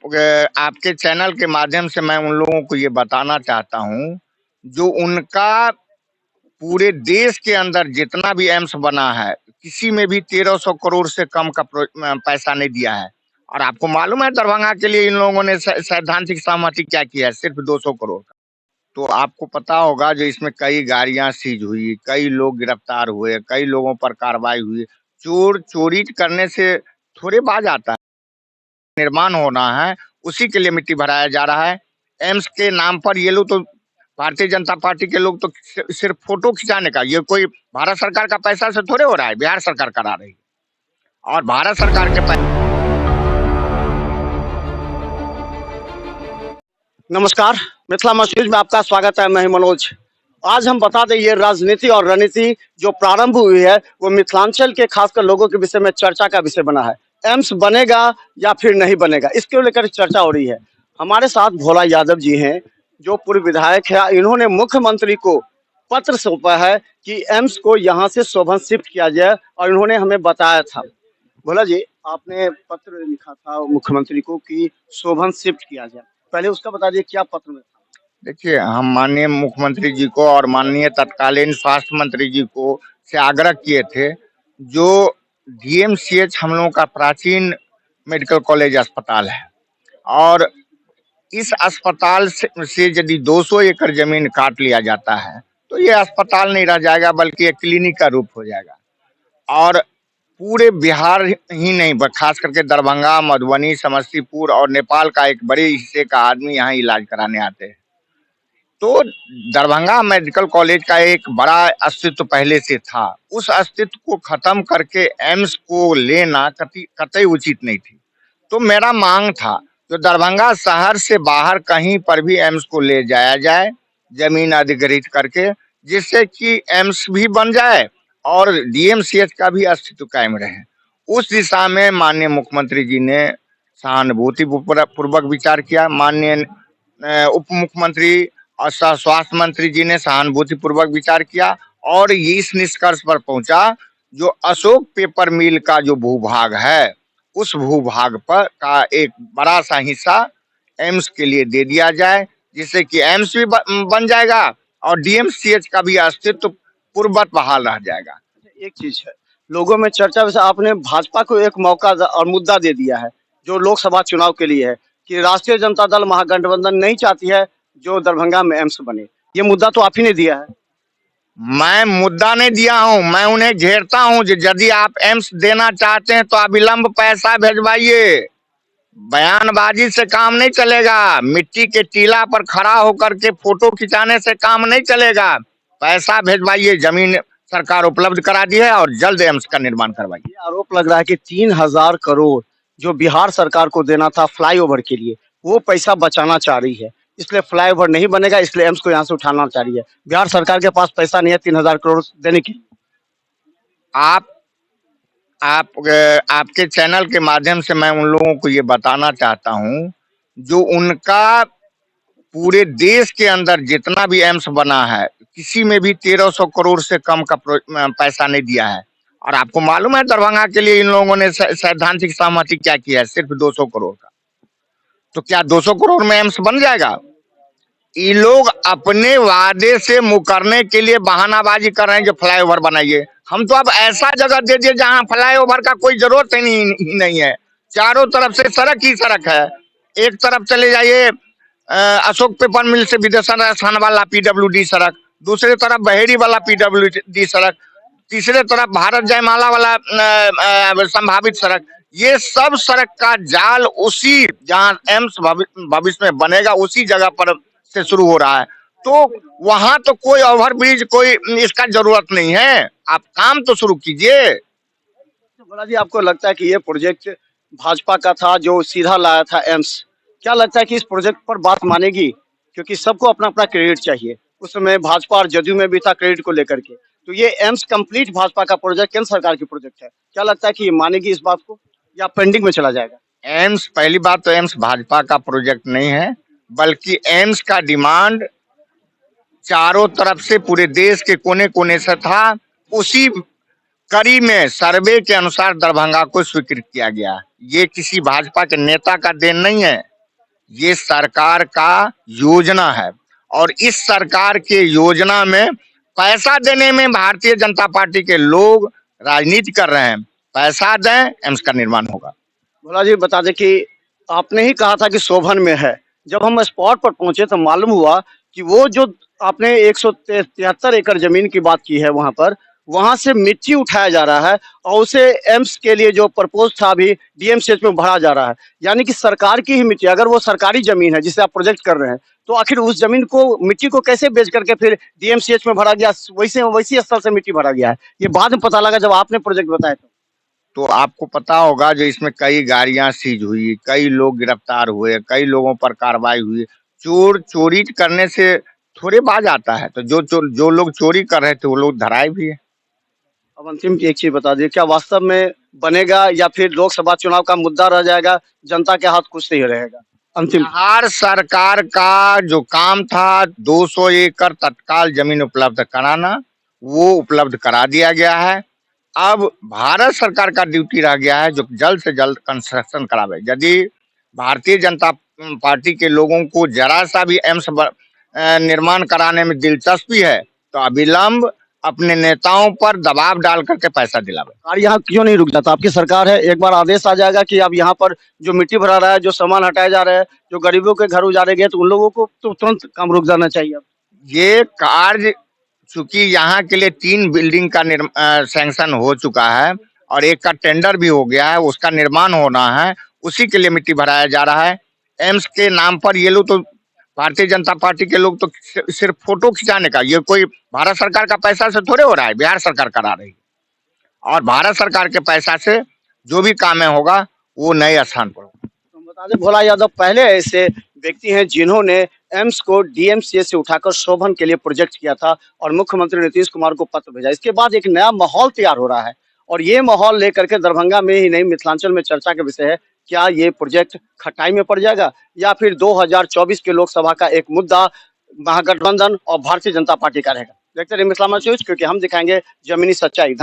आपके चैनल के माध्यम से मैं उन लोगों को ये बताना चाहता हूँ, जो उनका पूरे देश के अंदर जितना भी एम्स बना है, किसी में भी 1300 करोड़ से कम का पैसा नहीं दिया है। और आपको मालूम है दरभंगा के लिए इन लोगों ने सैद्धांतिक सहमति क्या किया है? सिर्फ 200 करोड़ का। तो आपको पता होगा जो इसमें कई गाड़ियां सीज हुई, कई लोग गिरफ्तार हुए, कई लोगों पर कार्रवाई हुई। चोरी करने से थोड़े बाज आता है। निर्माण होना है, उसी के लिए मिट्टी भराया जा रहा है। एम्स के नाम पर ये लोग तो, भारतीय जनता पार्टी के लोग तो सिर्फ फोटो खिंचाने का, ये कोई भारत सरकार का पैसा से थोड़े हो रहा है, बिहार सरकार करा रही है। और भारत सरकार के नमस्कार, मिथिला मस्जिद में आपका स्वागत है। मैं हूं मनोज। आज हम बता दें, ये राजनीति और रणनीति जो प्रारंभ हुई है वो मिथिलांचल के खासकर लोगों के विषय में चर्चा का विषय बना है। एम्स बनेगा या फिर नहीं बनेगा, इसके लेकर चर्चा हो रही है। हमारे साथ भोला यादव जी हैं, जो पूर्व विधायक है। इन्होंने मुख्यमंत्री को पत्र सौंपा है कि एम्स को यहाँ से शोभन शिफ्ट किया जाए, और इन्होंने हमें बताया था। भोला जी, आपने पत्र लिखा था मुख्यमंत्री को कि शोभन शिफ्ट किया जाए, पहले उसका बता दिए क्या पत्र में था। देखिए, हम माननीय मुख्यमंत्री जी को और माननीय तत्कालीन स्वास्थ्य मंत्री जी को से आग्रह किए थे, जो डीएमसीएच हम लोगों का प्राचीन मेडिकल कॉलेज अस्पताल है, और इस अस्पताल से यदि 200 एकड़ जमीन काट लिया जाता है तो ये अस्पताल नहीं रह जाएगा, बल्कि एक क्लिनिक का रूप हो जाएगा। और पूरे बिहार ही नहीं, खास करके दरभंगा, मधुबनी, समस्तीपुर और नेपाल का एक बड़े हिस्से का आदमी यहाँ इलाज कराने आते हैं। तो दरभंगा मेडिकल कॉलेज का एक बड़ा अस्तित्व पहले से था। उस अस्तित्व को खत्म करके एम्स को लेना कतई उचित नहीं थी। तो मेरा मांग था, जो दरभंगा शहर से बाहर कहीं पर भी एम्स को ले जाया जाए, जमीन अधिग्रहित करके, जिससे कि एम्स भी बन जाए और डीएमसीएच का भी अस्तित्व कायम रहे। उस दिशा में माननीय मुख्यमंत्री जी ने सहानुभूति पूर्वक विचार किया। माननीय उप मुख्यमंत्री और स्वास्थ्य मंत्री जी ने सहानुभूति पूर्वक विचार किया और इस निष्कर्ष पर पहुंचा, जो अशोक पेपर मिल का जो भूभाग है, उस भूभाग पर का एक बड़ा सा हिस्सा एम्स के लिए दे दिया जाए, जिससे कि एम्स भी बन जाएगा और डीएमसीएच का भी अस्तित्व पूर्ववत बहाल रह जाएगा। एक चीज है, लोगों में चर्चा वैसे आपने भाजपा को एक मौका और मुद्दा दे दिया है, जो लोकसभा चुनाव के लिए है, कि राष्ट्रीय जनता दल महागठबंधन नहीं चाहती है जो दरभंगा में एम्स बने। ये मुद्दा तो आप ही ने दिया है। मैं मुद्दा नहीं दिया हूं, मैं उन्हें घेरता हूं। यदि आप एम्स देना चाहते हैं तो अविलंब पैसा भेजवाइए। बयानबाजी से काम नहीं चलेगा, मिट्टी के टीला पर खड़ा होकर के फोटो खिंचाने से काम नहीं चलेगा। पैसा भेजवाइए, जमीन सरकार उपलब्ध करा दी है और जल्द एम्स का निर्माण करवाइए। ये आरोप लग रहा है कि 3000 करोड़ जो बिहार सरकार को देना था फ्लाईओवर के लिए, वो पैसा बचाना चाह रही है, इसलिए फ्लाईओवर नहीं बनेगा, इसलिए एम्स को यहाँ से उठाना चाह रही है। बिहार सरकार के पास पैसा नहीं है 3000 करोड़ देने की। आप आपके चैनल के माध्यम से मैं उन लोगों को ये बताना चाहता हूं, जो उनका पूरे देश के अंदर जितना भी एम्स बना है, किसी में भी 1300 करोड़ से कम का पैसा नहीं दिया है। और आपको मालूम है दरभंगा के लिए इन लोगों ने सैद्धांतिक सहमति क्या किया है? सिर्फ 200 करोड़ का। तो क्या 200 करोड़ में एम्स बन जाएगा? ये लोग अपने वादे से मुकरने के लिए बहानाबाजी कर रहे हैं, जो फ्लाईओवर बनाइए। हम तो अब ऐसा जगह दे दिए जहां फ्लाईओवर का कोई जरूरत ही नहीं है। चारों तरफ से सड़क ही सड़क है। एक तरफ चले जाइए अशोक पेपर मिल से विदेशन वाला पीडब्ल्यूडी सड़क, दूसरी तरफ बहेड़ी वाला पीडब्ल्यूडी सड़क, तीसरे तरफ भारत जयमाला वाला संभावित सड़क। ये सब सड़क का जाल उसी जहां एम्स भविष्य में बनेगा उसी जगह पर से शुरू हो रहा है। तो वहां तो कोई ओवरब्रिज, कोई इसका जरूरत नहीं है। आप काम तो शुरू कीजिए। भोला जी, आपको लगता है कि ये प्रोजेक्ट भाजपा का था जो सीधा लाया था एम्स? क्या लगता है कि इस प्रोजेक्ट पर बात मानेगी? क्योंकि सबको अपना अपना क्रेडिट चाहिए। उस समय भाजपा और जदयू में भी था क्रेडिट को लेकर के। तो ये एम्स कंप्लीट भाजपा का प्रोजेक्ट, केंद्र सरकार की प्रोजेक्ट है। क्या लगता है कि ये मानेगी इस बात को, या पेंडिंग में चला जाएगा? एम्स, पहली बात तो एम्स भाजपा का प्रोजेक्ट नहीं है, बल्कि एम्स का डिमांड चारों तरफ से पूरे देश के कोने कोने से था। उसी कड़ी में सर्वे के अनुसार दरभंगा को स्वीकृत किया गया। ये किसी भाजपा के नेता का देन नहीं है। ये सरकार का योजना है और इस सरकार के योजना में पैसा देने में भारतीय जनता पार्टी के लोग राजनीति कर रहे हैं। पैसा दें, एम्स का निर्माण होगा। भोला जी बता दें कि आपने ही कहा था कि शोभन में है। जब हम स्पॉट पर पहुंचे तो मालूम हुआ कि वो जो आपने 173 एकड़ जमीन की बात की है वहां पर, वहां से मिट्टी उठाया जा रहा है और उसे एम्स के लिए जो प्रपोज था अभी डीएमसीएच में भरा जा रहा है। यानी कि सरकार की ही मिट्टी, अगर वो सरकारी जमीन है जिसे आप प्रोजेक्ट कर रहे हैं, तो आखिर उस जमीन को, मिट्टी को कैसे बेच करके फिर डीएमसीएच में भरा गया, वैसी स्थल से मिट्टी भरा गया है? ये बाद में पता लगा जब आपने प्रोजेक्ट बताया। तो आपको पता होगा जो इसमें कई गाड़ियां सीज हुई, कई लोग गिरफ्तार हुए, कई लोगों पर कार्रवाई हुई। चोरी करने से थोड़े बाज आता है, तो जो लोग चोरी कर रहे थे वो लोग धराए भी है। अब अंतिम एक चीज बता दीजिए, क्या वास्तव में बनेगा या फिर लोकसभा चुनाव का मुद्दा रह जाएगा, जनता के हाथ कुछ नहीं रहेगा? अंतिम बिहार सरकार का जो काम था 200 एकड़ तत्काल जमीन उपलब्ध कराना, वो उपलब्ध करा दिया गया है। अब भारत सरकार का ड्यूटी रह गया है जो जल्द से जल्द कंस्ट्रक्शन करावे। यदि भारतीय जनता पार्टी के लोगों को जरा सा भी एम्स निर्माण कराने में दिलचस्पी है तो अविलंब अपने नेताओं पर दबाव डाल करके पैसा दिलावे। और यहाँ क्यों नहीं रुक जाता? आपकी सरकार है, एक बार आदेश आ जाएगा कि अब यहाँ पर जो मिट्टी भरा रहा है, जो सामान हटाए जा रहे हैं, जो गरीबों के घर उजाड़े गए, तो उन लोगों को तो तुरंत काम रुक जाना चाहिए। ये कार्य चूंकि यहाँ के लिए 3 बिल्डिंग का सैंक्शन हो चुका है और एक का टेंडर भी हो गया है, उसका निर्माण होना है, उसी के लिए मिट्टी भराया जा रहा है। एम्स के नाम पर ये लोग तो, भारतीय जनता पार्टी के लोग तो सिर्फ फोटो खिंचाने का, ये कोई भारत सरकार का पैसा से थोड़े हो रहा है, बिहार सरकार करा रही है। और भारत सरकार के पैसा से जो भी काम होगा वो नए स्थान पर होगा। तो बता दें, भोला यादव पहले ऐसे व्यक्ति हैं जिन्होंने एम्स को डीएमसीएच से उठाकर शोभन के लिए प्रोजेक्ट किया था और मुख्यमंत्री नीतीश कुमार को पत्र भेजा। इसके बाद एक नया माहौल तैयार हो रहा है और ये माहौल लेकर के दरभंगा में ही नहीं, मिथिलांचल में चर्चा का विषय है। क्या ये प्रोजेक्ट खटाई में पड़ जाएगा या फिर 2024 के लोकसभा का एक मुद्दा महागठबंधन और भारतीय जनता पार्टी का रहेगा? देखते रहिए मिथिला न्यूज, क्योंकि हम दिखाएंगे जमीनी सच्चाई।